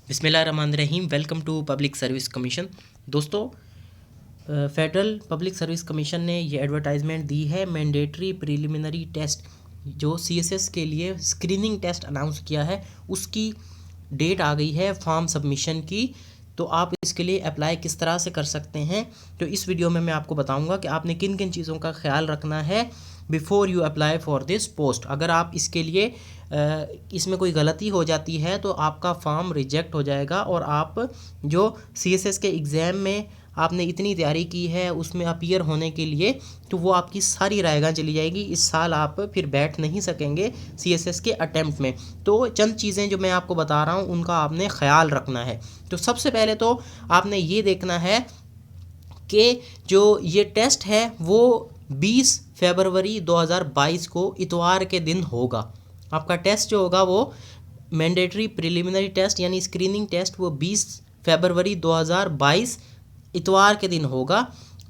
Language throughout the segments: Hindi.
बिस्मिल्लाहिर्रहमानिर्रहीम। Welcome to public service commission. दोस्तों, फेडरल पब्लिक सर्विस कमीशन ने ये एडवर्टाइजमेंट दी है, मैंडेटरी प्रिलिमिनरी टेस्ट जो सीएसएस के लिए स्क्रीनिंग टेस्ट अनाउंस किया है, उसकी डेट आ गई है फॉर्म सबमिशन की। तो आप इसके लिए अप्लाई किस तरह से कर सकते हैं, तो इस वीडियो में मैं आपको बताऊंगा कि आपने किन किन चीज़ों का ख्याल रखना है before you apply for this post. अगर आप इसके लिए इसमें कोई गलती हो जाती है तो आपका फॉर्म रिजेक्ट हो जाएगा और आप जो सीएसएस के एग्ज़ाम में आपने इतनी तैयारी की है उसमें अपीयर होने के लिए, तो वो आपकी सारी रायगां चली जाएगी। इस साल आप फिर बैठ नहीं सकेंगे सीएसएस के अटेम्प्ट में। तो चंद चीज़ें जो मैं आपको बता रहा हूँ उनका आपने ख्याल रखना है। तो सबसे पहले तो आपने ये देखना है कि जो ये टेस्ट है वो 20 फरवरी 2022 को इतवार के दिन होगा। आपका टेस्ट जो होगा वो मैंडेटरी प्रिलिमिनरी टेस्ट यानी स्क्रीनिंग टेस्ट वो 20 फरवरी 2022 इतवार के दिन होगा।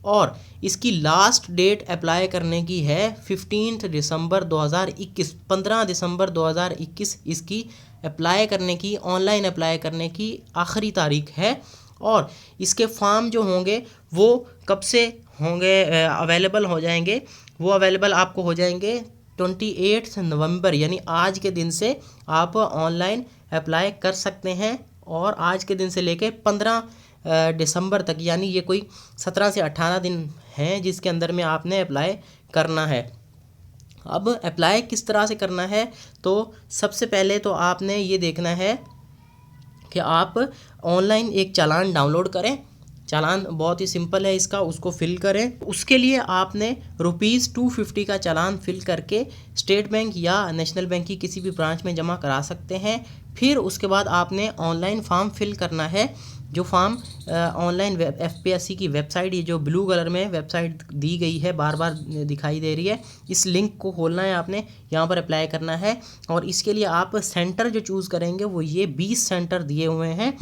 और इसकी लास्ट डेट अप्लाई करने की है 15 दिसंबर 2021। 15 दिसंबर 2021 इसकी अप्लाई करने की, ऑनलाइन अप्लाई करने की आखिरी तारीख है। और इसके फॉर्म जो होंगे वो कब से होंगे अवेलेबल हो जाएंगे, वो अवेलेबल आपको हो जाएंगे 28 नवंबर यानी आज के दिन से आप ऑनलाइन अप्लाई कर सकते हैं। और आज के दिन से लेके 15 दिसंबर तक, यानी ये कोई 17 से 18 दिन हैं जिसके अंदर में आपने अप्लाई करना है। अब अप्लाई किस तरह से करना है, तो सबसे पहले तो आपने ये देखना है कि आप ऑनलाइन एक चालान डाउनलोड करें। चालान बहुत ही सिंपल है इसका, उसको फिल करें। उसके लिए आपने ₹250 का चालान फिल करके स्टेट बैंक या नेशनल बैंक की किसी भी ब्रांच में जमा करा सकते हैं। फिर उसके बाद आपने ऑनलाइन फॉर्म फिल करना है। जो फॉर्म ऑनलाइन एफपीएससी की वेबसाइट, ये जो ब्लू कलर में वेबसाइट दी गई है, बार बार दिखाई दे रही है, इस लिंक को खोलना है आपने, यहाँ पर अप्लाई करना है। और इसके लिए आप सेंटर जो चूज़ करेंगे वो ये 20 सेंटर दिए हुए हैं,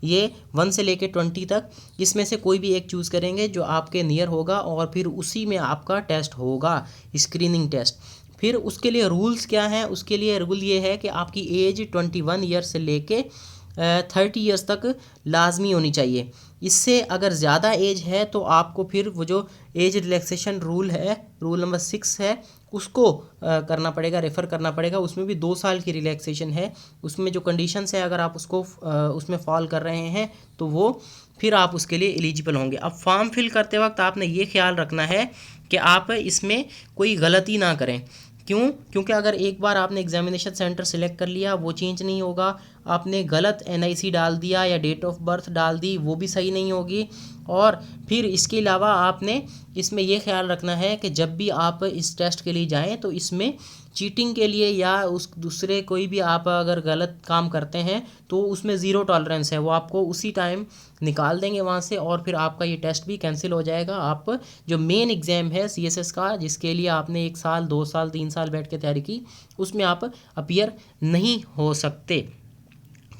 ये 1 से लेके 20 तक। इसमें से कोई भी एक चूज़ करेंगे जो आपके नियर होगा और फिर उसी में आपका टेस्ट होगा, स्क्रीनिंग टेस्ट। फिर उसके लिए रूल्स क्या हैं, उसके लिए रूल ये है कि आपकी एज 21 ईयर से लेके 30 ईयर्स तक लाजमी होनी चाहिए। इससे अगर ज़्यादा एज है तो आपको फिर वो जो एज रिलैक्सेशन रूल है, रूल नंबर 6 है, उसको करना पड़ेगा, रेफ़र करना पड़ेगा। उसमें भी 2 साल की रिलैक्सेशन है। उसमें जो कंडीशंस है अगर आप उसको उसमें फॉल कर रहे हैं तो वो फिर आप उसके लिए एलिजिबल होंगे। अब फॉर्म फिल करते वक्त आपने ये ख्याल रखना है कि आप इसमें कोई गलती ना करें। क्यों? क्योंकि अगर एक बार आपने एग्जामिनेशन सेंटर सेलेक्ट कर लिया, वो चेंज नहीं होगा। आपने गलत एनआईसी डाल दिया या डेट ऑफ बर्थ डाल दी, वो भी सही नहीं होगी। और फिर इसके अलावा आपने इसमें यह ख्याल रखना है कि जब भी आप इस टेस्ट के लिए जाएं तो इसमें चीटिंग के लिए या उस दूसरे कोई भी आप अगर गलत काम करते हैं तो उसमें ज़ीरो टॉलरेंस है, वो आपको उसी टाइम निकाल देंगे वहाँ से और फिर आपका ये टेस्ट भी कैंसिल हो जाएगा। आप जो मेन एग्ज़ाम है सीएसएस का, जिसके लिए आपने 1 साल 2 साल 3 साल बैठ के तैयारी की, उसमें आप अपीयर नहीं हो सकते।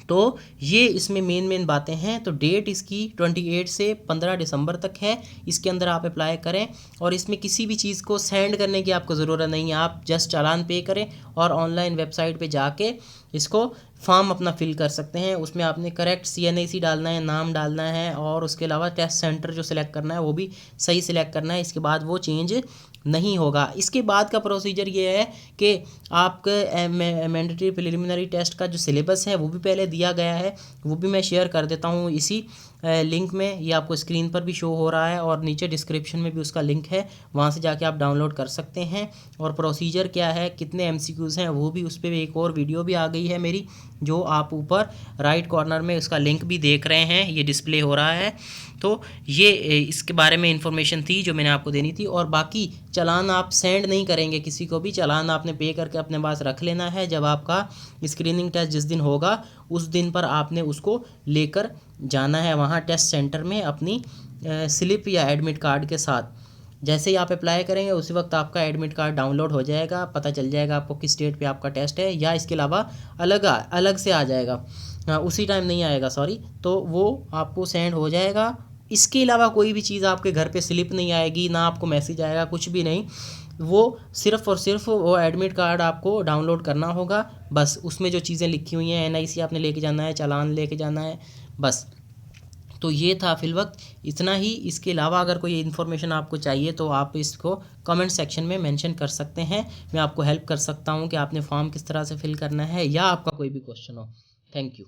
तो ये इसमें मेन बातें हैं। तो डेट इसकी 28 से 15 दिसंबर तक है, इसके अंदर आप अप्लाई करें। और इसमें किसी भी चीज़ को सेंड करने की आपको ज़रूरत नहीं है, आप जस्ट चालान पे करें और ऑनलाइन वेबसाइट पे जाके इसको फॉर्म अपना फिल कर सकते हैं। उसमें आपने करेक्ट CNIC डालना है, नाम डालना है और उसके अलावा टेस्ट सेंटर जो सिलेक्ट करना है वो भी सही सिलेक्ट करना है। इसके बाद वो चेंज नहीं होगा। इसके बाद का प्रोसीजर ये है कि आपके मैंडेटरी प्रिलिमिनरी टेस्ट का जो सिलेबस है वो भी पहले दिया गया है, वो भी मैं शेयर कर देता हूँ इसी लिंक में। ये आपको स्क्रीन पर भी शो हो रहा है और नीचे डिस्क्रिप्शन में भी उसका लिंक है, वहाँ से जाके आप डाउनलोड कर सकते हैं। और प्रोसीजर क्या है, कितने MCQs हैं, वो भी उस पर एक और वीडियो भी आ गई है मेरी, जो आप ऊपर राइट कॉर्नर में उसका लिंक भी देख रहे हैं, ये डिस्प्ले हो रहा है। तो ये इसके बारे में इंफॉर्मेशन थी जो मैंने आपको देनी थी। और बाकी चालान आप सेंड नहीं करेंगे किसी को भी, चालान आपने पे करके अपने पास रख लेना है। जब आपका स्क्रीनिंग टेस्ट जिस दिन होगा उस दिन पर आपने उसको लेकर जाना है वहाँ टेस्ट सेंटर में अपनी स्लिप या एडमिट कार्ड के साथ। जैसे ही आप अप्लाई करेंगे उसी वक्त आपका एडमिट कार्ड डाउनलोड हो जाएगा, पता चल जाएगा आपको किस डेट पे आपका टेस्ट है, या इसके अलावा अलग से आ जाएगा, उसी टाइम नहीं आएगा, सॉरी, तो वो आपको सेंड हो जाएगा। इसके अलावा कोई भी चीज़ आपके घर पे स्लिप नहीं आएगी, ना आपको मैसेज आएगा, कुछ भी नहीं। वो सिर्फ़ और सिर्फ वो एडमिट कार्ड आपको डाउनलोड करना होगा। बस उसमें जो चीज़ें लिखी हुई हैं, एनआईसी आपने लेके जाना है, चालान लेके जाना है, बस। तो ये था फिलवक्त इतना ही। इसके अलावा अगर कोई इन्फॉर्मेशन आपको चाहिए तो आप इसको कमेंट सेक्शन में मेंशन कर सकते हैं। मैं आपको हेल्प कर सकता हूँ कि आपने फॉर्म किस तरह से फिल करना है, या आपका कोई भी क्वेश्चन हो। Thank you.